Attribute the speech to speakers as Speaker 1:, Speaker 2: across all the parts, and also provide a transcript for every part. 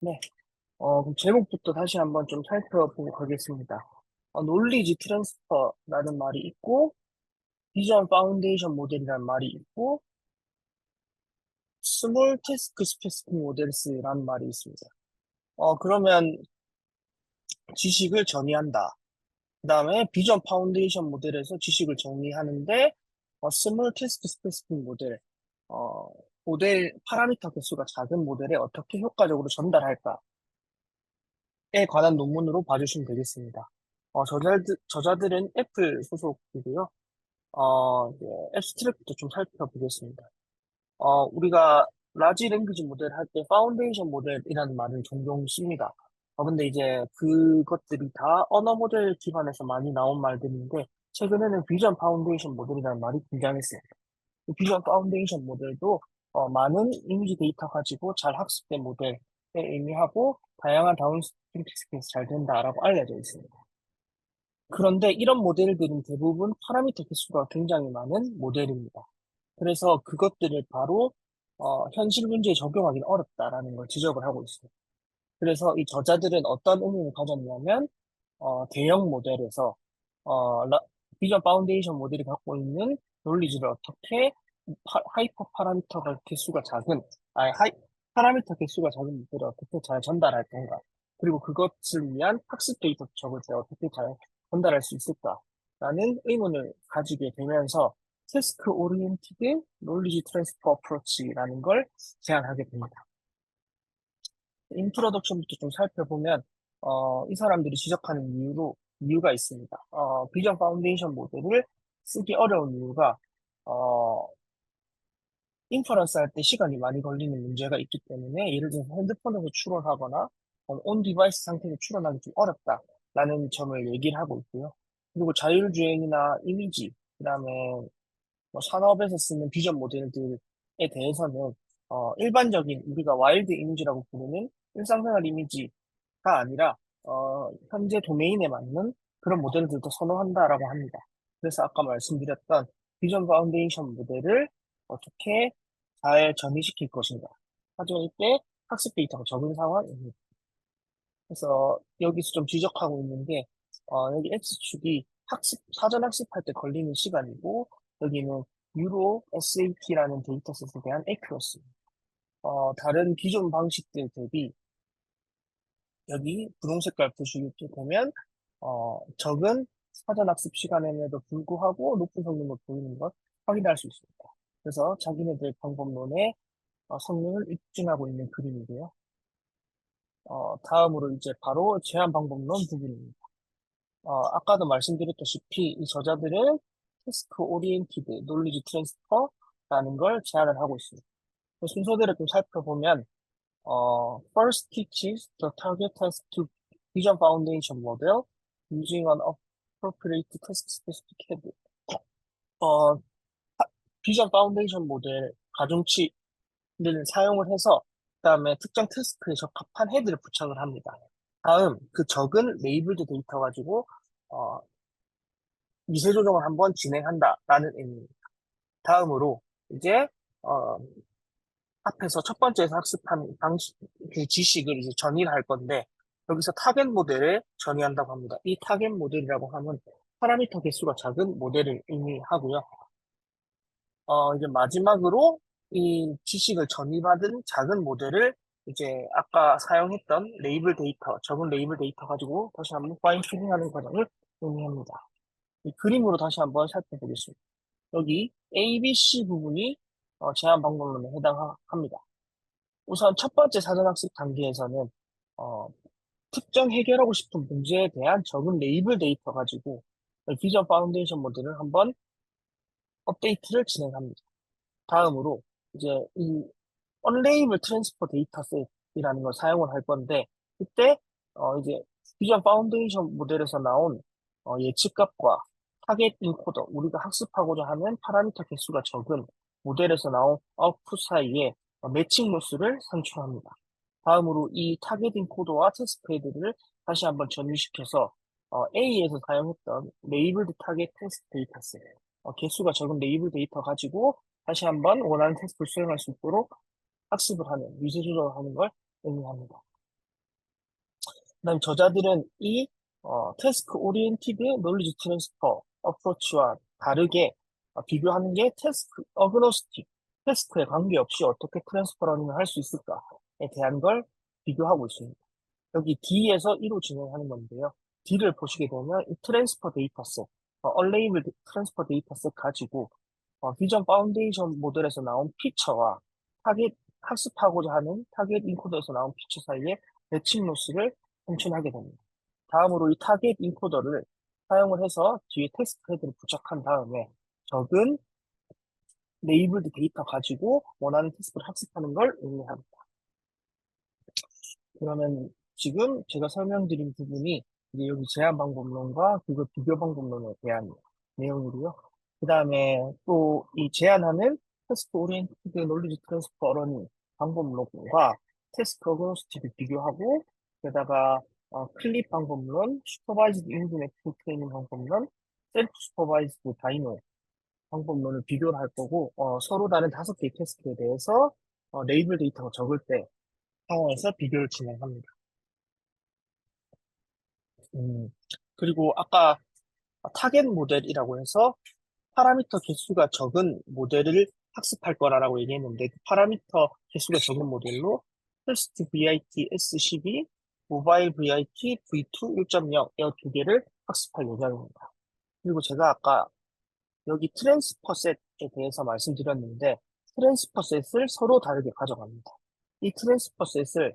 Speaker 1: 네. 그럼 제목부터 다시 한번 좀 살펴보고 가겠습니다. 놀리지 트랜스퍼라는 말이 있고, 비전 파운데이션 모델이라는 말이 있고, 스몰 태스크 스페시픽 모델스라는 말이 있습니다. 그러면 지식을 정의한다. 그 다음에 비전 파운데이션 모델에서 지식을 정의하는데, 스몰 태스크 스페시픽 모델, 어, 모델 파라미터 개수가 작은 모델에 어떻게 효과적으로 전달할까? 에 관한 논문으로 봐주시면 되겠습니다. 저자들은 애플 소속이고요. 이제 앱스트랙트 좀 살펴보겠습니다. 우리가 라지 랭귀지 모델 할 때 파운데이션 모델이라는 말을 종종 씁니다. 근데 이제 그것들이 다 언어 모델 기반에서 많이 나온 말들인데, 최근에는 비전 파운데이션 모델이라는 말이 등장했습니다. 이 비전 파운데이션 모델도 많은 이미지 데이터 가지고 잘 학습된 모델에 의미하고 다양한 다운스트림 테스트에서 잘 된다라고 알려져 있습니다. 그런데 이런 모델들은 대부분 파라미터 개수가 굉장히 많은 모델입니다. 그래서 그것들을 바로 현실 문제에 적용하기는 어렵다라는 걸 지적을 하고 있습니다. 그래서 이 저자들은 어떤 의미를 가졌냐면 대형 모델에서 비전 파운데이션 모델이 갖고 있는 논리지를 어떻게 하이퍼 파라미터가 개수가 작은 파라미터 개수가 작은 모델을 어떻게 잘 전달할 건가, 그리고 그것을 위한 학습 데이터 적을 때 어떻게 잘 전달할 수 있을까라는 의문을 가지게 되면서 태스크 오리엔티드 논리지 트랜스퍼 어프로치라는 걸 제안하게 됩니다. 인트로덕션부터 좀 살펴보면, 이 사람들이 지적하는 이유가 있습니다. 비전 파운데이션 모델을 쓰기 어려운 이유가, 어, 인퍼런스 할 때 시간이 많이 걸리는 문제가 있기 때문에, 예를 들어서 핸드폰에서 추론하거나, 온 디바이스 상태에서 추론하기 좀 어렵다라는 점을 얘기를 하고 있고요. 그리고 자율주행이나 이미지, 그다음에 산업에서 쓰는 비전 모델들에 대해서는 일반적인 우리가 와일드 이미지라고 부르는 일상생활 이미지가 아니라 현재 도메인에 맞는 그런 모델들도 선호한다라고 합니다. 그래서 아까 말씀드렸던 비전 파운데이션 모델을 어떻게 잘 정의시킬 것인가. 하지만 이때 학습 데이터가 적은 상황입니다. 그래서 여기서 좀 지적하고 있는 게, 여기 X축이 사전 학습할 때 걸리는 시간이고, 여기는 유로 SAT라는 데이터셋에 대한 accuracy. 다른 기존 방식들 대비 여기 분홍 색깔 보시게 되면, 적은 사전 학습 시간임에도 불구하고 높은 성능을 보이는 것 확인할 수 있습니다. 그래서 자기네들 방법론의 성능을 입증하고 있는 그림이고요. 다음으로 이제 바로 제한 방법론 부분입니다. 아까도 말씀드렸다시피 이 저자들은 태스크 오리엔티드 논리지 트랜스퍼라는 걸 제안을 하고 있습니다. 그 순서대로 좀 살펴보면, first teaches the target task to vision foundation model using an appropriate task specific head. 어, 비전 파운데이션 모델 가중치를 사용을 해서 그다음에 특정 태스크에 적합한 헤드를 부착을 합니다. 다음 그 적은 레이블드 데이터 가지고 어, 미세 조정을 한번 진행한다라는 의미입니다. 다음으로 이제 어, 앞에서 첫 번째에서 학습한 방식, 그 지식을 이제 전이를 할 건데, 여기서 타겟 모델을 전이한다고 합니다. 이 타겟 모델이라고 하면 파라미터 개수가 작은 모델을 의미하고요. 이제 마지막으로 이 지식을 전이받은 작은 모델을 이제 아까 사용했던 레이블 데이터, 적은 레이블 데이터 가지고 다시 한번 파인 튜닝하는 과정을 의미합니다. 이 그림으로 다시 한번 살펴보겠습니다. 여기 A, B, C 부분이 제한 방법론에 해당합니다. 우선 첫 번째 사전학습 단계에서는 어, 특정 해결하고 싶은 문제에 대한 적은 레이블 데이터 가지고 비전 파운데이션 모델을 한번 업데이트를 진행합니다. 다음으로 이제 이 언레이블 트랜스퍼 데이터셋이라는 걸 사용을 할 건데, 그때 이제 비전 파운데이션 모델에서 나온 예측값과 타겟 인코더, 우리가 학습하고자 하는 파라미터 개수가 적은 모델에서 나온 아웃풋 사이에 매칭 로스를 산출합니다. 다음으로 이 타겟 인코더와 테스트 헤드를 다시 한번 전류시켜서 A에서 사용했던 레이블드 타겟 테스트 데이터셋, 개수가 적은 레이블 데이터 가지고 다시 한번 원하는 테스트를 수행할 수 있도록 학습을 하는, 미세 조정을 하는 걸 의미합니다. 그다음 저자들은 이 태스크 오리엔티드 놀리지 트랜스퍼 어프로치와 다르게 비교하는 게 태스크 어그노스틱, 태스크에 관계없이 어떻게 트랜스퍼 러닝을 할 수 있을까에 대한 걸 비교하고 있습니다. 여기 D에서 E로 진행하는 건데요. D를 보시게 되면 이 트랜스퍼 데이터셋, 얼레이블 트랜스퍼 데이터셋 가지고 비전 파운데이션 모델에서 나온 피처와 타겟 학습하고자 하는 타겟 인코더에서 나온 피처 사이에 매칭 로스를 생성하게 됩니다. 다음으로 이 타겟 인코더를 사용을 해서 뒤에 테스트 헤드를 부착한 다음에 적은 레이블드 데이터 가지고 원하는 테스트를 학습하는 걸 의미합니다. 그러면 지금 제가 설명드린 부분이 이제 여기 제한 방법론과 그거 비교 방법론에 대한 내용이고요. 그 다음에 또 이 제한하는 태스크 오리엔티드 놀리지 트랜스퍼 러닝 방법론과 태스크 어그노스틱을 비교하고 게다가 클립 방법론, 슈퍼바이즈드 인지네 프로트레이닝 방법론, 셀프 슈퍼바이즈드 다이노 방법론을 비교를 할 거고 서로 다른 5개의 태스크에 대해서 레이블 데이터가 적을 때 상황에서 비교를 진행합니다. 음, 그리고 아까 타겟 모델이라고 해서 파라미터 개수가 적은 모델을 학습할 거라고 얘기했는데 그 파라미터 개수가 적은 모델로 테스트 VIT S12, 모바일 VIT V2 1.0 이 두 개를 학습할 예정입니다. 그리고 제가 아까 여기 트랜스퍼 셋에 대해서 말씀드렸는데 트랜스퍼 셋을 서로 다르게 가져갑니다. 이 트랜스퍼 셋을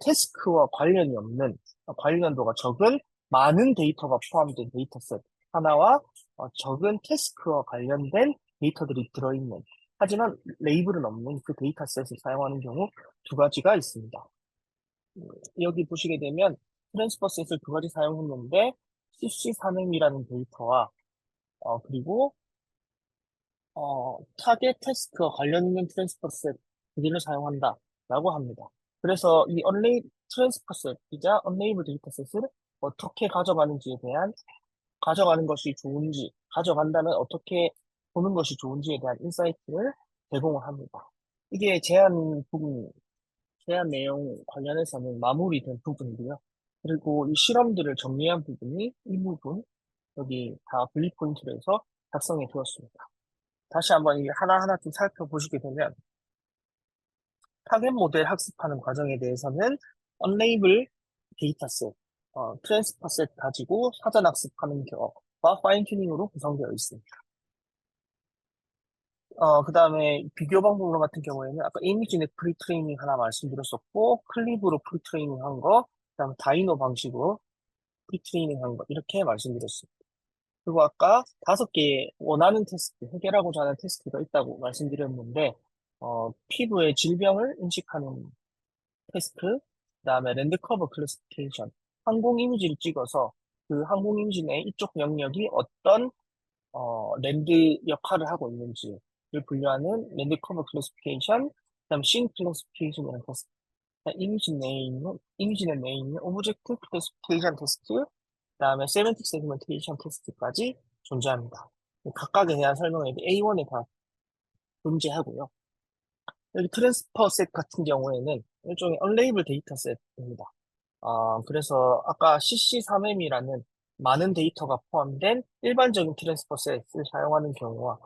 Speaker 1: 태스크와 관련이 없는 관련도가 적은 많은 데이터가 포함된 데이터셋 하나와 적은 태스크와 관련된 데이터들이 들어있는 하지만 레이블은 없는 그 데이터셋을 사용하는 경우 두 가지가 있습니다. 음, 여기 보시게 되면 트랜스퍼 셋을 두 가지 사용했는데 CC3M이라는 데이터와 그리고 타겟 태스크와 관련 있는 트랜스퍼 셋 두 개를 사용한다라고 합니다. 그래서 이 트랜스퍼 셋이자 언레이블 데이터 셋을 어떻게 가져가는지에 대한 가져가는 것이 좋은지, 가져간다면 어떻게 보는 것이 좋은지에 대한 인사이트를 제공을 합니다. 이게 제안 내용 관련해서는 마무리된 부분이고요. 그리고 이 실험들을 정리한 부분이 이 부분, 여기 다 분리 포인트로 해서 작성해 두었습니다. 다시 한번 이 하나하나 좀 살펴보시게 되면 타겟 모델 학습하는 과정에 대해서는 언레이블 데이터셋, 트랜스퍼 셋 가지고 사전 학습하는 경우와 파인 튜닝으로 구성되어 있습니다. 그 다음에 비교 방법으로 같은 경우에는 아까 이미지넷 프리트레이닝 하나 말씀드렸었고 클립으로 프리트레이닝 한 거, 그다음 다이노 방식으로 프리트레이닝 한 거 이렇게 말씀드렸습니다. 그리고 아까 5개 원하는 테스트, 해결하고자 하는 테스트가 있다고 말씀드렸는데, 피부의 질병을 인식하는 테스트, 그다음에 랜드 커버 클래시피케이션, 항공 이미지를 찍어서 그 항공 이미지 내 이쪽 영역이 어떤 랜드 역할을 하고 있는지를 분류하는 랜드 커버 클래시피케이션, 그다음 씬 클래시피케이션이라는 테스트, 이미지 내에 있는 오브젝트 클래시피케이션 테스트, 그다음에 세멘틱 세그멘테이션 테스트까지 존재합니다. 각각에 대한 설명을 A1에 다 존재하고요. 여기 트랜스퍼 셋 같은 경우에는 일종의 언레이블 데이터 셋입니다. 그래서 아까 CC3M이라는 많은 데이터가 포함된 일반적인 트랜스퍼 셋을 사용하는 경우와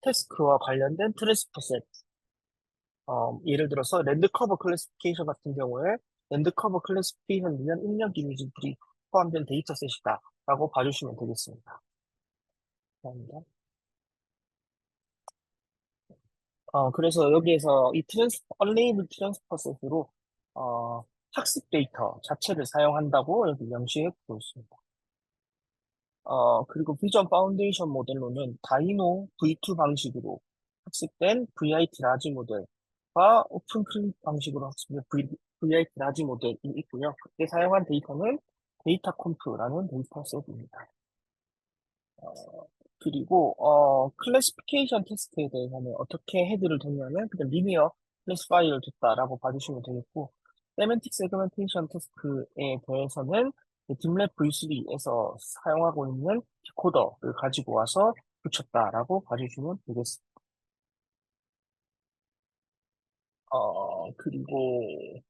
Speaker 1: 태스크와 관련된 트랜스퍼 셋, 예를 들어서 랜드커버 클래시피케이션 같은 경우에 랜드커버 클래시피케이션 위한 입력 이미지들이 포함된 데이터셋이다 라고 봐주시면 되겠습니다. 감사합니다. 그래서 여기에서 이 언레이블 트랜스퍼 셋으로 학습 데이터 자체를 사용한다고 여기 명시해 두고 있습니다. 그리고 비전 파운데이션 모델로는 다이노 V2 방식으로 학습된 VIT 라지 모델과 오픈 클립 방식으로 학습된 VIT 라지 모델이 있고요. 그때 사용한 데이터는 데이터 컴프라는 데이터셋입니다. 그리고 클래시피케이션 테스트에 대해서는 어떻게 헤드를 두냐면 그냥 리니어 클래시파이어를 뒀다라고 봐주시면 되겠고 세멘틱 세그멘테이션 테스트에 대해서는 딥랩 V3에서 사용하고 있는 디코더를 가지고 와서 붙였다라고 봐주시면 되겠습니다. 그리고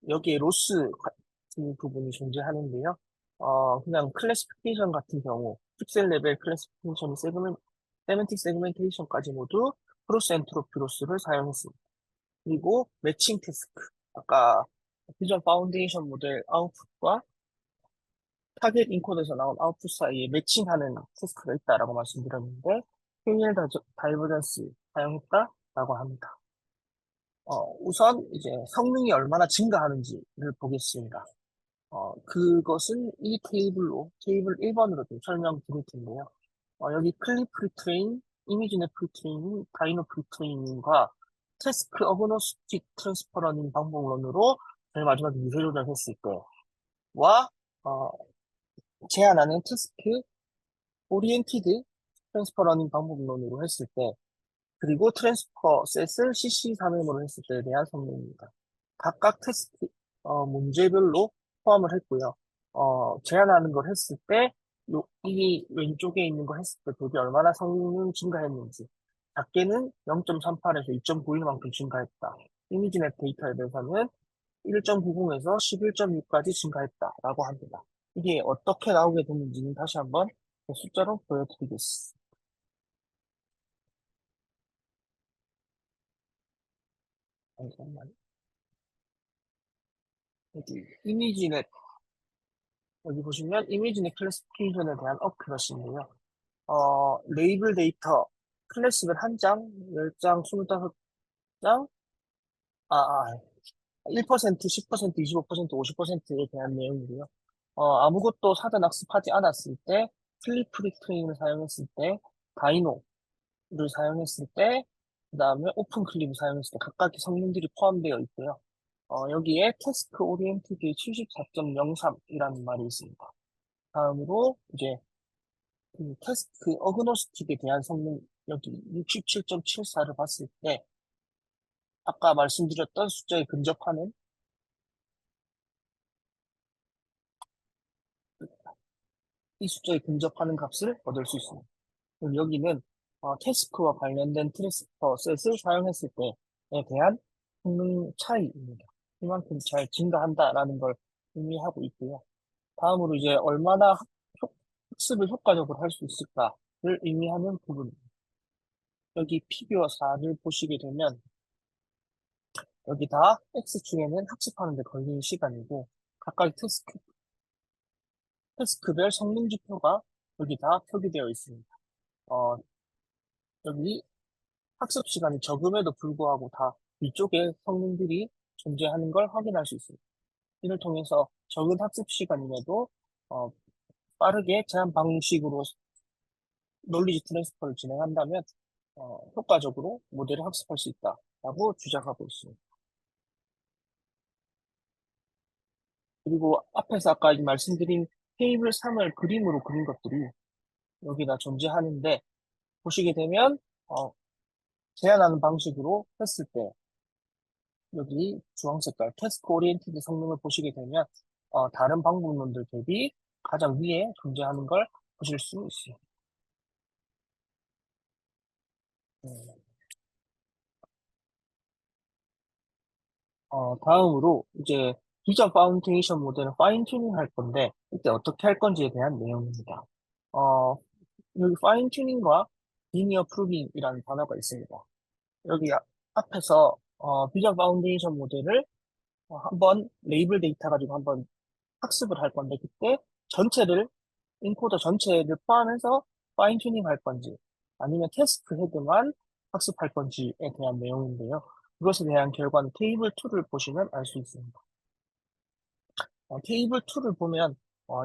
Speaker 1: 여기에 로스 이 부분이 존재하는데요. 그냥 클래시피케이션 같은 경우, 픽셀 레벨 클래시피케이션, 세멘틱 세그멘테이션까지 모두 크로스 엔트로피 로스를 사용했습니다. 그리고 매칭 태스크. 아까 비전 파운데이션 모델 아웃풋과 타겟 인코드에서 나온 아웃풋 사이에 매칭하는 태스크가 있다라고 말씀드렸는데, 케이엘 다이버전스 사용했다라고 합니다. 우선 이제 성능이 얼마나 증가하는지를 보겠습니다. 그것은 이 테이블 1번으로 좀 설명드릴 텐데요. 여기 클립 프리트레인, 이미지넷 프리트레이닝, 다이노 프리트레이닝과 태스크 어그노스틱 트랜스퍼러닝 방법론으로 제일 마지막에 유세 조작했을 때와 어, 제안하는 태스크 오리엔티드 트랜스퍼러닝 방법론으로 했을 때 그리고 트랜스퍼 셋을 CC3M으로 했을 때에 대한 성능입니다. 각각 테스트 문제별로 포함을 했고요. 제안하는 걸 했을 때, 이 왼쪽에 있는 거 했을 때 그게 얼마나 성능 증가했는지, 작게는 0.38에서 2.91만큼 증가했다. 이미지넷 데이터에 대해서는 1.90에서 11.6까지 증가했다라고 합니다. 이게 어떻게 나오게 됐는지는 다시 한번 숫자로 보여드리겠습니다. 잠깐만요. 여기 이미지넷 여기 보시면 이미지넷 클래시피케이션에 대한 어큐러시인데요. 레이블 데이터 클래식을 한 장, 10장, 25장, 1%, 10%, 25%, 50%에 대한 내용이고요. 아무것도 사전 학습하지 않았을 때, 플립 프리트레인을 사용했을 때, 다이노를 사용했을 때, 그 다음에 오픈 클립을 사용했을 때 각각의 성능들이 포함되어 있고요. 여기에 태스크 오리엔티드 74.03이라는 말이 있습니다. 다음으로 이제 그 테스트 어그노스틱에 대한 성능 여기 67.74를 봤을 때 아까 말씀드렸던 숫자에 근접하는 이 숫자에 근접하는 값을 얻을 수 있습니다. 그럼 여기는 태스크와 관련된 트랜스퍼 셋을 사용했을 때에 대한 성능 차이입니다. 이만큼 잘 증가한다라는 걸 의미하고 있고요. 다음으로 이제 얼마나 학습을 효과적으로 할 수 있을까를 의미하는 부분입니다. 여기 피규어 4를 보시게 되면 여기 다 X축에는 학습하는 데 걸리는 시간이고 각각 태스크별 성능 지표가 여기 다 표기되어 있습니다. 어, 여기 학습 시간이 적음에도 불구하고 다 위쪽에 성능들이 존재하는 걸 확인할 수 있습니다. 이를 통해서 적은 학습 시간임에도 어, 빠르게 제한 방식으로 논리지 트랜스퍼를 진행한다면 효과적으로 모델을 학습할 수 있다라고 주장하고 있습니다. 그리고 앞에서 아까 말씀드린 테이블 3을 그림으로 그린 것들이 여기다 존재하는데 보시게 되면 제한하는 방식으로 했을 때 여기 주황 색깔 태스크 오리엔티드 성능을 보시게 되면 다른 방법론들 대비 가장 위에 존재하는 걸 보실 수 있습니다. 음, 다음으로 이제 기존 파운데이션 모델은 파인 튜닝 할 건데 이때 어떻게 할 건지에 대한 내용입니다. 어, 여기 파인 튜닝과 리니어 프루빙이라는 단어가 있습니다. 여기 앞에서 비전 파운데이션 모델을 한번 레이블 데이터 가지고 한번 학습을 할 건데 그때 전체를 인코더 전체를 포함해서 파인 튜닝 할 건지 아니면 태스크 헤드만 학습할 건지에 대한 내용인데요. 그것에 대한 결과는 테이블 2를 보시면 알 수 있습니다. 테이블 2를 보면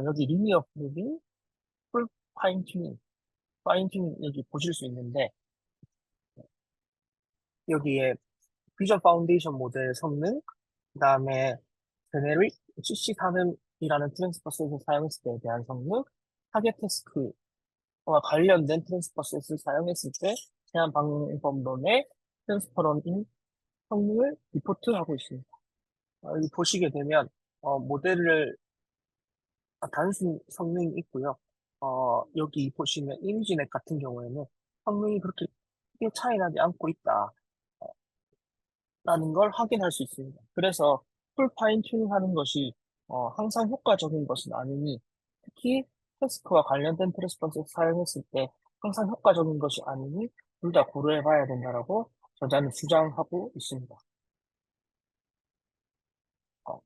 Speaker 1: 여기 리니어 프로빙, 풀 파인 튜닝 여기 보실 수 있는데 여기에 비전 파운데이션 모델 성능, 그 다음에 제네릭 CC4M이라는 트랜스퍼 셋을 사용했을 때에 대한 성능, 타겟 태스크와 관련된 트랜스퍼 셋을 사용했을 때 제한 방법론의 트랜스퍼런인 성능을 리포트하고 있습니다. 여기 보시게 되면 모델을 단순 성능이 있고요. 여기 보시면 이미지넷 같은 경우에는 성능이 그렇게 크게 차이 나지 않고 있다. 라는 걸 확인할 수 있습니다. 그래서 풀 파인 튜닝 하는 것이 항상 효과적인 것은 아니니, 특히 태스크와 관련된 프레스펀스를 사용했을 때 항상 효과적인 것이 아니니 둘 다 고려해 봐야 된다라고 저자는 주장하고 있습니다. 어,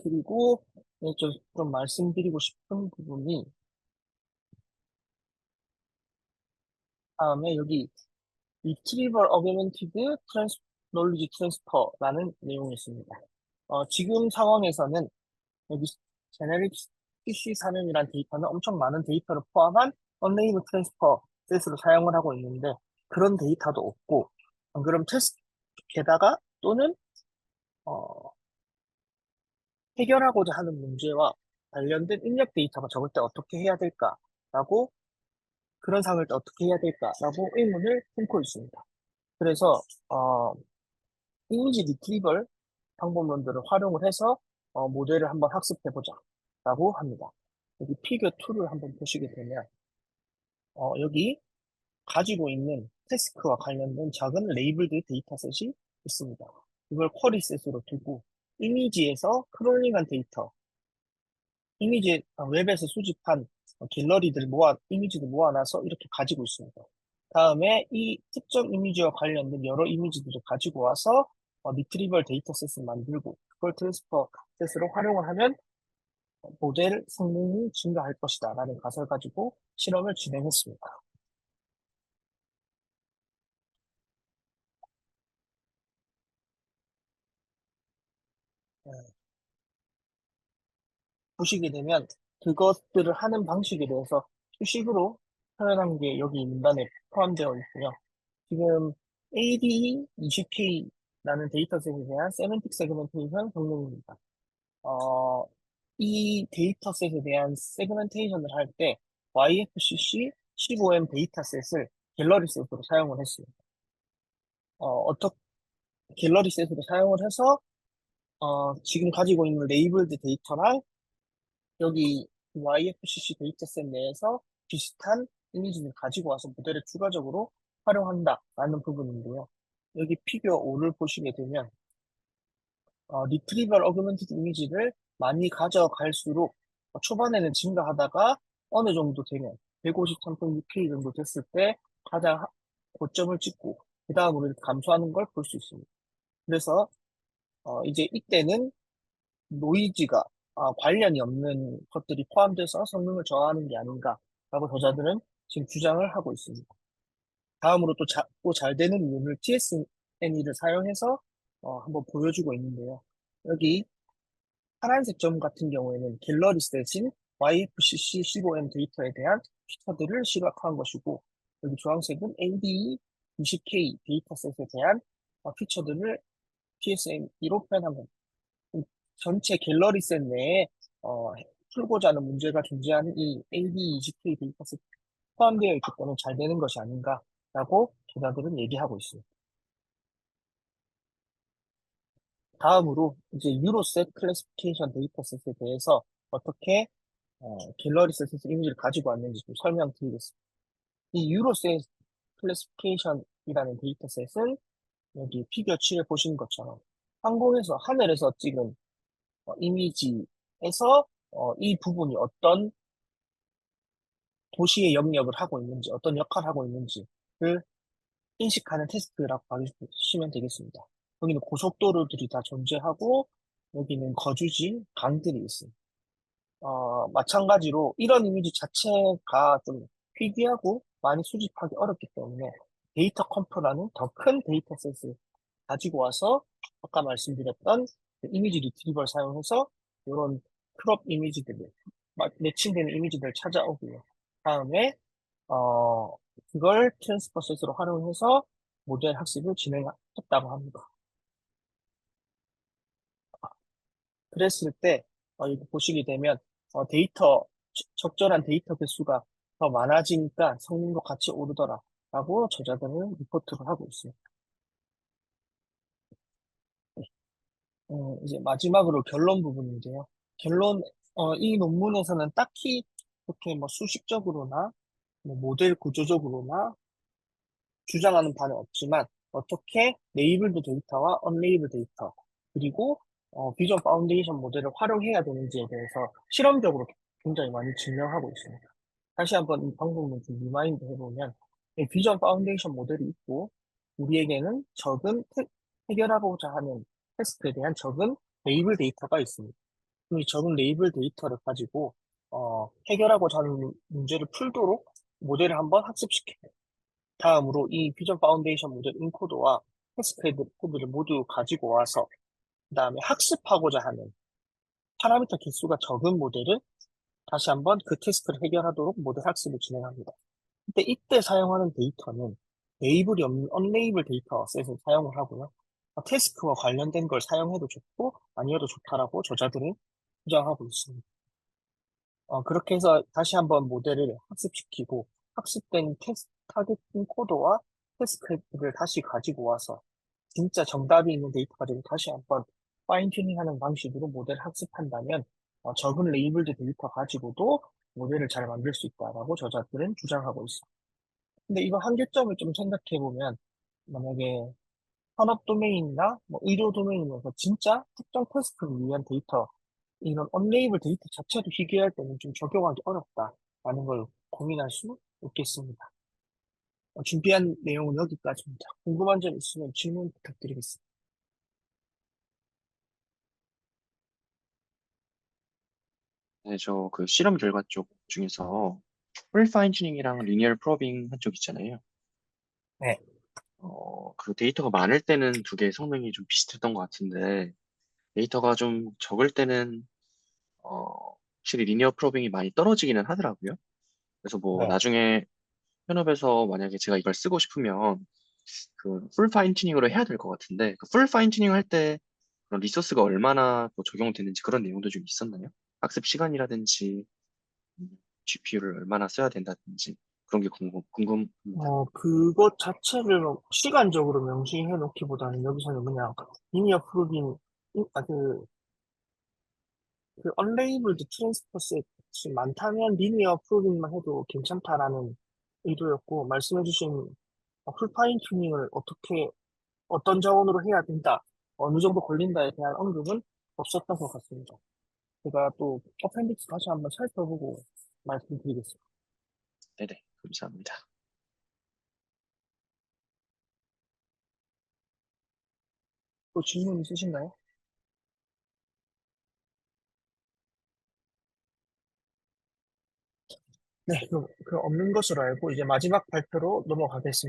Speaker 1: 그리고 네, 좀 말씀드리고 싶은 부분이 다음에 여기 Retrieval Augmented Knowledge Transfer라는 내용이 있습니다. 지금 상황에서는 여기 제네릭 PC 산업이란 데이터는 엄청 많은 데이터를 포함한 언레이블 트랜스퍼 셋으로 사용을 하고 있는데 그런 데이터도 없고 안 그럼 테스트 게다가 또는 어, 해결하고자 하는 문제와 관련된 입력 데이터가 적을 때 어떻게 해야 될까라고 그런 상황일 때 어떻게 해야 될까라고 의문을 품고 있습니다. 그래서 이미지 리트리벌 방법론들을 활용을 해서 모델을 한번 학습해보자 라고 합니다. 여기 피겨 2를 한번 보시게 되면 여기 가지고 있는 태스크와 관련된 작은 레이블드 데이터셋이 있습니다. 이걸 쿼리셋으로 두고 이미지에서 크롤링한 데이터, 웹에서 수집한 이미지들 모아놔서 이렇게 가지고 있습니다. 다음에 이 특정 이미지와 관련된 여러 이미지들을 가지고 와서 리트리벌 데이터셋을 만들고 그걸 트랜스퍼 셋으로 활용을 하면 모델 성능이 증가할 것이다 라는 가설을 가지고 실험을 진행했습니다. 네, 보시게 되면 그것들을 하는 방식에 대해서 수식으로 표현한 게 여기 문단에 포함되어 있고요. 지금 ADE20K라는 데이터셋에 대한 세멘틱 세그멘테이션 성능입니다. 어, 이 데이터셋에 대한 세그멘테이션을 할 때 YFCC 15M 데이터셋을 갤러리셋으로 사용을 했습니다. 어떻게 갤러리셋으로 사용을 해서 지금 가지고 있는 레이블드 데이터랑 여기 YFCC 데이터셋 내에서 비슷한 이미지를 가지고 와서 모델을 추가적으로 활용한다라는 부분인데요. 여기 피규어 5를 보시게 되면 리트리벌 어그먼티드 이미지를 많이 가져갈수록 초반에는 증가하다가 어느 정도 되면 153.6K 정도 됐을 때 가장 고점을 찍고 그 다음으로 이렇게 감소하는 걸 볼 수 있습니다. 그래서 이제 이때는 노이즈가 관련이 없는 것들이 포함돼서 성능을 저하하는 게 아닌가라고 저자들은 지금 주장을 하고 있습니다. 다음으로 또 잘 되는 이유를 TSNE를 사용해서 한번 보여주고 있는데요. 여기 파란색 점 같은 경우에는 갤러리스 대신 YFCC 15M 데이터에 대한 피처들을 시각화한 것이고 여기 주황색은 ADE20K 데이터셋에 대한 피처들을 TSNE로 표현한 겁니다. 전체 갤러리셋 내에 풀고자 하는 문제가 존재하는 이 AD20K 데이터셋 포함되어 있기 때문에 잘 되는 것이 아닌가라고 기자들은 얘기하고 있습니다. 다음으로 이제 유로셋 클래시피케이션 데이터셋에 대해서 어떻게 갤러리셋에서 이미지를 가지고 왔는지 좀 설명드리겠습니다. 이 유로셋 클래시피케이션이라는 데이터셋은 여기 피겨 7에 보신 것처럼 하늘에서 찍은 이미지에서 이 부분이 어떤 도시의 영역을 하고 있는지, 어떤 역할을 하고 있는지를 인식하는 테스트라고 봐주시면 되겠습니다. 여기는 고속도로들이 다 존재하고, 여기는 거주지, 강들이 있습니다. 마찬가지로 이런 이미지 자체가 좀 희귀하고 많이 수집하기 어렵기 때문에 데이터 컴프라는 더 큰 데이터셋을 가지고 와서 아까 말씀드렸던 그 이미지 리트리버를 사용해서 이런 크롭 이미지들을, 매칭되는 이미지들을 찾아오고요. 다음에 그걸 트랜스퍼셋으로 활용해서 모델 학습을 진행했다고 합니다. 그랬을 때 여기 보시게 되면 적절한 데이터 개수가 더 많아지니까 성능도 같이 오르더라라고 저자들은 리포트를 하고 있습니다. 이제 마지막으로 결론 부분인데요. 결론, 이 논문에서는 딱히 그렇게 뭐 수식적으로나 뭐 모델 구조적으로나 주장하는 바는 없지만 어떻게 레이블드 데이터와 언레이블 데이터 그리고 비전 파운데이션 모델을 활용해야 되는지에 대해서 실험적으로 굉장히 많이 증명하고 있습니다. 다시 한번 이 방법을 좀 리마인드 해보면, 이 비전 파운데이션 모델이 있고, 우리에게는 해결하고자 하는 태스크에 대한 적은 레이블 데이터가 있습니다. 그럼 이 적은 레이블 데이터를 가지고, 해결하고자 하는 문제를 풀도록 모델을 한번 학습시켜요. 다음으로 이 비전 파운데이션 모델 인코드와 태스크 코드를 모두 가지고 와서, 그 다음에 학습하고자 하는 파라미터 개수가 적은 모델을 다시 한번 그 태스크를 해결하도록 모델 학습을 진행합니다. 근데 이때 사용하는 데이터는 레이블이 없는 언레이블 데이터 셋을 사용을 하고요. 태스크와 관련된 걸 사용해도 좋고 아니어도 좋다라고 저자들은 주장하고 있습니다. 그렇게 해서 다시 한번 모델을 학습시키고 학습된 타겟팅 코드와 태스크를 다시 가지고 와서 진짜 정답이 있는 데이터 가지고 다시 한번 파인 튜닝하는 방식으로 모델을 학습한다면 적은 레이블드 데이터 가지고도 모델을 잘 만들 수 있다라고 저자들은 주장하고 있습니다. 근데 이거 한계점을 좀 생각해 보면 만약에 산업 도메인이나 뭐 의료 도메인에서 진짜 특정 태스크를 위한 데이터 이런 언레이블 데이터 자체도 희귀할 때는 좀 적용하기 어렵다라는 걸 고민할 수 있겠습니다. 준비한 내용은 여기까지입니다. 궁금한 점 있으면 질문 부탁드리겠습니다.
Speaker 2: 네, 저 그 실험 결과 쪽 중에서 풀 파인 튜닝이랑 리니어 프로빙 한쪽 있잖아요.
Speaker 1: 네,
Speaker 2: 그 데이터가 많을 때는 두 개의 성능이 좀 비슷했던 것 같은데 데이터가 좀 적을 때는 확실히 리니어 프로빙이 많이 떨어지기는 하더라고요. 그래서 뭐
Speaker 1: 네.
Speaker 2: 나중에 현업에서 만약에 제가 이걸 쓰고 싶으면 그 풀 파인 튜닝으로 해야 될 것 같은데 그 풀 파인 튜닝 할 때 그런 리소스가 얼마나 또 적용되는지 그런 내용도 좀 있었나요? 학습 시간이라든지 GPU를 얼마나 써야 된다든지 그런 게 궁금합니다.
Speaker 1: 그것 자체를 시간적으로 명시해 놓기보다는 여기서는 그냥 리니어 프로빙, 그 언레이블드 트랜스퍼 셋이 많다면 리니어 프로빙만 해도 괜찮다라는 의도였고, 말씀해주신 풀파인 튜닝을 어떤 자원으로 해야 된다, 어느 정도 걸린다에 대한 언급은 없었던 것 같습니다. 제가 또 어펜디क्스 다시 한번 살펴보고 말씀드리겠습니다.
Speaker 2: 네네, 감사합니다.
Speaker 1: 또 질문 있으신가요? 네, 그럼 그 없는 것으로 알고 이제 마지막 발표로 넘어가겠습니다.